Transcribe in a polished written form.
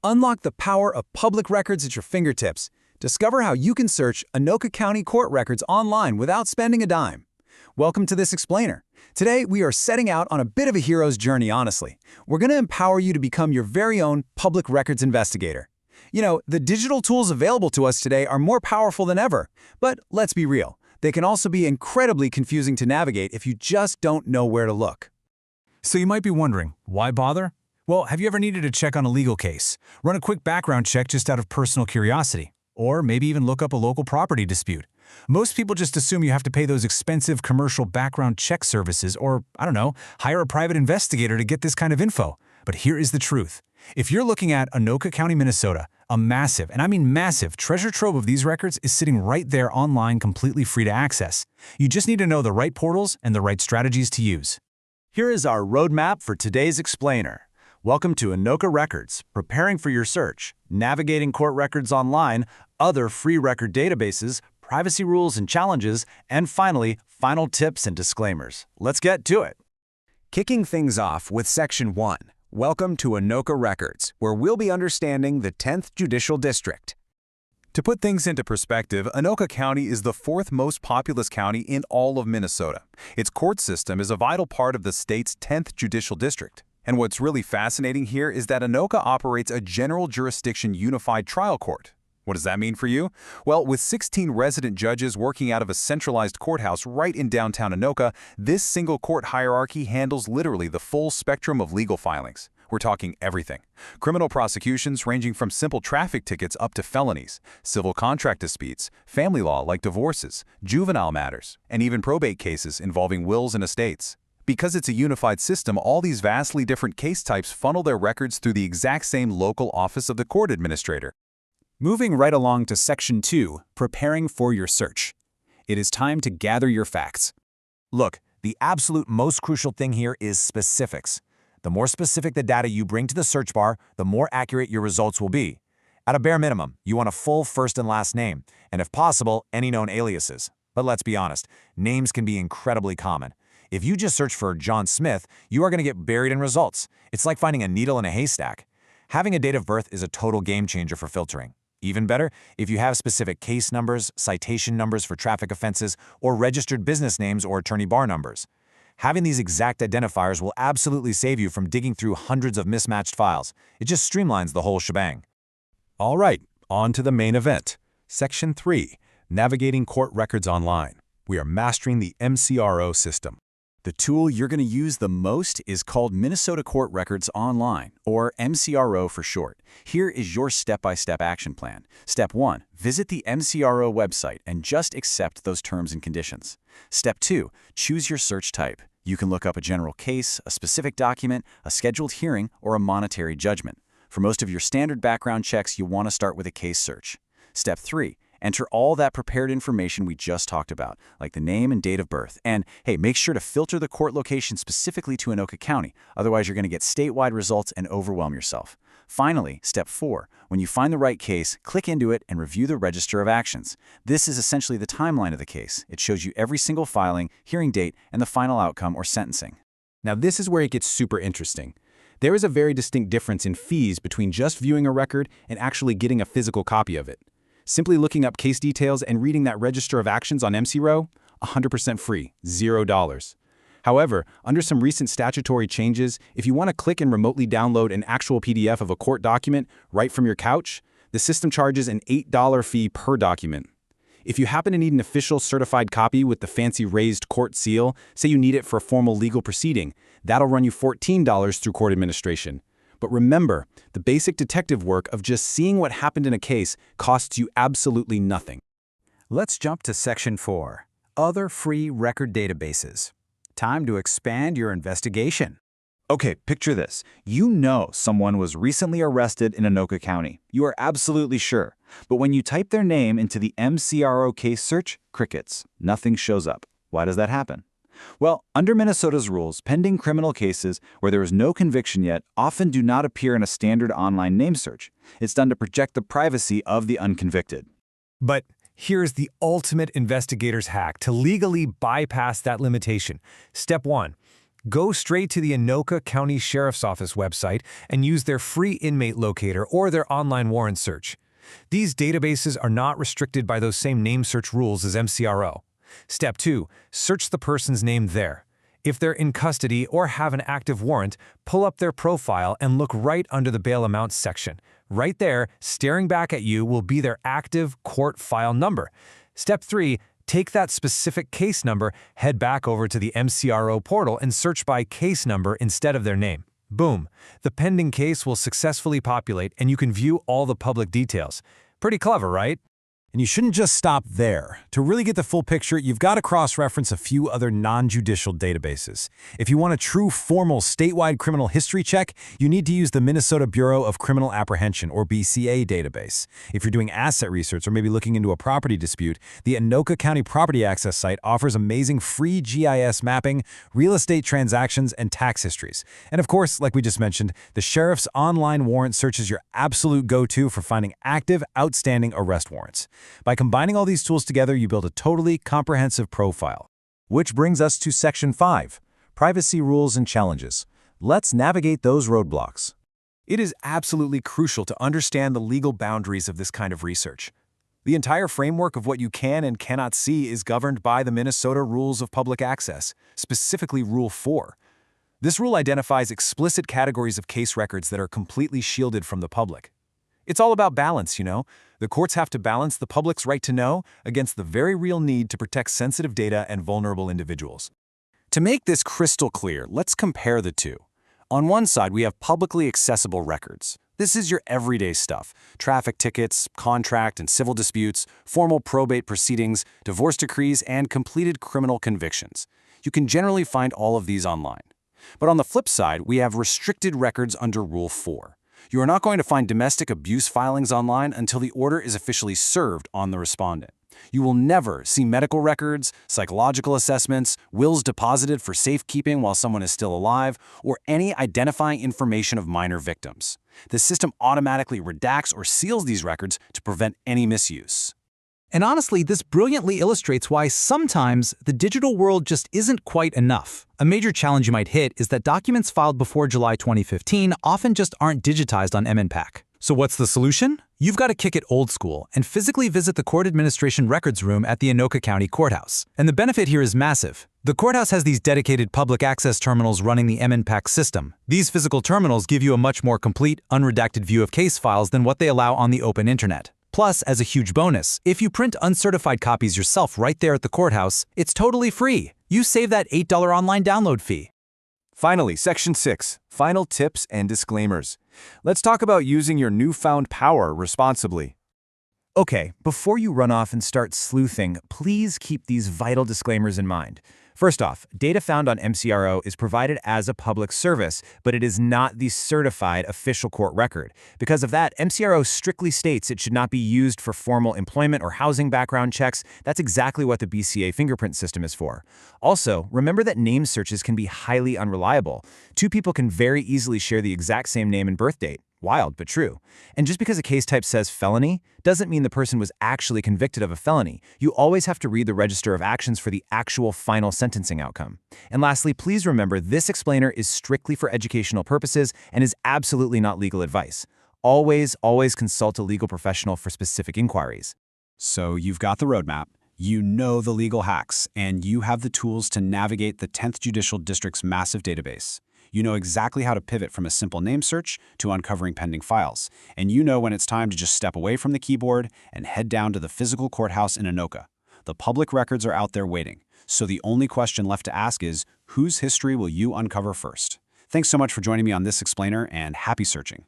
Unlock the power of public records at your fingertips. Discover how you can search Anoka County court records online without spending a dime. Welcome to This Explainer. Today, we are setting out on a bit of a hero's journey, honestly. We're going to empower you to become your very own public records investigator. You know, the digital tools available to us today are more powerful than ever. But let's be real, they can also be incredibly confusing to navigate if you just don't know where to look. So you might be wondering, why bother? Well, have you ever needed to check on a legal case? Run a quick background check just out of personal curiosity? Or maybe even look up a local property dispute? Most people just assume you have to pay those expensive commercial background check services or, I don't know, hire a private investigator to get this kind of info. But here is the truth. If you're looking at Anoka County, Minnesota, a massive, and I mean massive, treasure trove of these records is sitting right there online completely free to access. You just need to know the right portals and the right strategies to use. Here is our roadmap for today's explainer. Welcome to Anoka Records, preparing for your search, navigating court records online, other free record databases, privacy rules and challenges, and finally, final tips and disclaimers. Let's get to it. Kicking things off with Section 1. Welcome to Anoka Records, where we'll be understanding the 10th Judicial District. To put things into perspective, Anoka County is the fourth most populous county in all of Minnesota. Its court system is a vital part of the state's 10th Judicial District. And what's really fascinating here is that Anoka operates a general jurisdiction unified trial court. What does that mean for you? Well, with 16 resident judges working out of a centralized courthouse right in downtown Anoka, this single court hierarchy handles literally the full spectrum of legal filings. We're talking everything. Criminal prosecutions ranging from simple traffic tickets up to felonies, civil contract disputes, family law like divorces, juvenile matters, and even probate cases involving wills and estates. Because it's a unified system, all these vastly different case types funnel their records through the exact same local office of the court administrator. Moving right along to Section 2, preparing for your search. It is time to gather your facts. Look, the absolute most crucial thing here is specifics. The more specific the data you bring to the search bar, the more accurate your results will be. At a bare minimum, you want a full first and last name, and if possible, any known aliases. But let's be honest, names can be incredibly common. If you just search for John Smith, you are going to get buried in results. It's like finding a needle in a haystack. Having a date of birth is a total game changer for filtering. Even better, if you have specific case numbers, citation numbers for traffic offenses, or registered business names or attorney bar numbers. Having these exact identifiers will absolutely save you from digging through hundreds of mismatched files. It just streamlines the whole shebang. All right, on to the main event. Section 3, Navigating Court Records Online. We are mastering the MCRO system. The tool you're going to use the most is called Minnesota Court Records Online, or MCRO for short. Here is your step-by-step action plan. Step 1, visit the MCRO website and just accept those terms and conditions. Step 2, choose your search type. You can look up a general case, a specific document, a scheduled hearing, or a monetary judgment. For most of your standard background checks, you want to start with a case search. Step 3, enter all that prepared information we just talked about, like the name and date of birth. And hey, make sure to filter the court location specifically to Anoka County. Otherwise, you're going to get statewide results and overwhelm yourself. Finally, Step 4, when you find the right case, click into it and review the Register of Actions. This is essentially the timeline of the case. It shows you every single filing, hearing date, and the final outcome or sentencing. Now this is where it gets super interesting. There is a very distinct difference in fees between just viewing a record and actually getting a physical copy of it. Simply looking up case details and reading that Register of Actions on MCRO, 100% free, $0. However, under some recent statutory changes, if you want to click and remotely download an actual PDF of a court document right from your couch, the system charges an $8 fee per document. If you happen to need an official certified copy with the fancy raised court seal, say you need it for a formal legal proceeding, that'll run you $14 through court administration. But remember, the basic detective work of just seeing what happened in a case costs you absolutely nothing. Let's jump to Section 4, Other Free Record Databases. Time to expand your investigation. Okay, picture this. You know someone was recently arrested in Anoka County. You are absolutely sure. But when you type their name into the MCRO case search, crickets. Nothing shows up. Why does that happen? Well, under Minnesota's rules, pending criminal cases where there is no conviction yet often do not appear in a standard online name search. It's done to protect the privacy of the unconvicted. But here's the ultimate investigator's hack to legally bypass that limitation. Step 1. Go straight to the Anoka County Sheriff's Office website and use their free inmate locator or their online warrant search. These databases are not restricted by those same name search rules as MCRO. Step 2. Search the person's name there. If they're in custody or have an active warrant, pull up their profile and look right under the bail amounts section. Right there, staring back at you, will be their active court file number. Step 3. Take that specific case number, head back over to the MCRO portal and search by case number instead of their name. Boom! The pending case will successfully populate and you can view all the public details. Pretty clever, right? And you shouldn't just stop there. To really get the full picture, you've got to cross-reference a few other non-judicial databases. If you want a true formal statewide criminal history check, you need to use the Minnesota Bureau of Criminal Apprehension, or BCA database. If you're doing asset research or maybe looking into a property dispute, the Anoka County Property Access site offers amazing free GIS mapping, real estate transactions, and tax histories. And of course, like we just mentioned, the Sheriff's online warrant search is your absolute go-to for finding active, outstanding arrest warrants. By combining all these tools together, you build a totally comprehensive profile. Which brings us to Section 5, Privacy Rules and Challenges. Let's navigate those roadblocks. It is absolutely crucial to understand the legal boundaries of this kind of research. The entire framework of what you can and cannot see is governed by the Minnesota Rules of Public Access, specifically Rule 4. This rule identifies explicit categories of case records that are completely shielded from the public. It's all about balance, you know. The courts have to balance the public's right to know against the very real need to protect sensitive data and vulnerable individuals. To make this crystal clear, let's compare the two. On one side, we have publicly accessible records. This is your everyday stuff: traffic tickets, contract and civil disputes, formal probate proceedings, divorce decrees, and completed criminal convictions. You can generally find all of these online. But on the flip side, we have restricted records under Rule 4. You are not going to find domestic abuse filings online until the order is officially served on the respondent. You will never see medical records, psychological assessments, wills deposited for safekeeping while someone is still alive, or any identifying information of minor victims. The system automatically redacts or seals these records to prevent any misuse. And honestly, this brilliantly illustrates why sometimes the digital world just isn't quite enough. A major challenge you might hit is that documents filed before July 2015 often just aren't digitized on MNPAC. So what's the solution? You've got to kick it old school and physically visit the Court Administration Records Room at the Anoka County Courthouse. And the benefit here is massive. The courthouse has these dedicated public access terminals running the MNPAC system. These physical terminals give you a much more complete, unredacted view of case files than what they allow on the open internet. Plus, as a huge bonus, if you print uncertified copies yourself right there at the courthouse, it's totally free. You save that $8 online download fee. Finally, Section 6, Final Tips and Disclaimers. Let's talk about using your newfound power responsibly. Okay, before you run off and start sleuthing, please keep these vital disclaimers in mind. First off, data found on MCRO is provided as a public service, but it is not the certified official court record. Because of that, MCRO strictly states it should not be used for formal employment or housing background checks. That's exactly what the BCA fingerprint system is for. Also, remember that name searches can be highly unreliable. Two people can very easily share the exact same name and birth date. Wild, but true. And just because a case type says felony doesn't mean the person was actually convicted of a felony. You always have to read the register of actions for the actual final sentencing outcome. And lastly, please remember this explainer is strictly for educational purposes and is absolutely not legal advice. Always consult a legal professional for specific inquiries. So you've got the roadmap, you know the legal hacks, and you have the tools to navigate the 10th Judicial District's massive database. You know exactly how to pivot from a simple name search to uncovering pending files. And you know when it's time to just step away from the keyboard and head down to the physical courthouse in Anoka. The public records are out there waiting. So the only question left to ask is, whose history will you uncover first? Thanks so much for joining me on this explainer, and happy searching.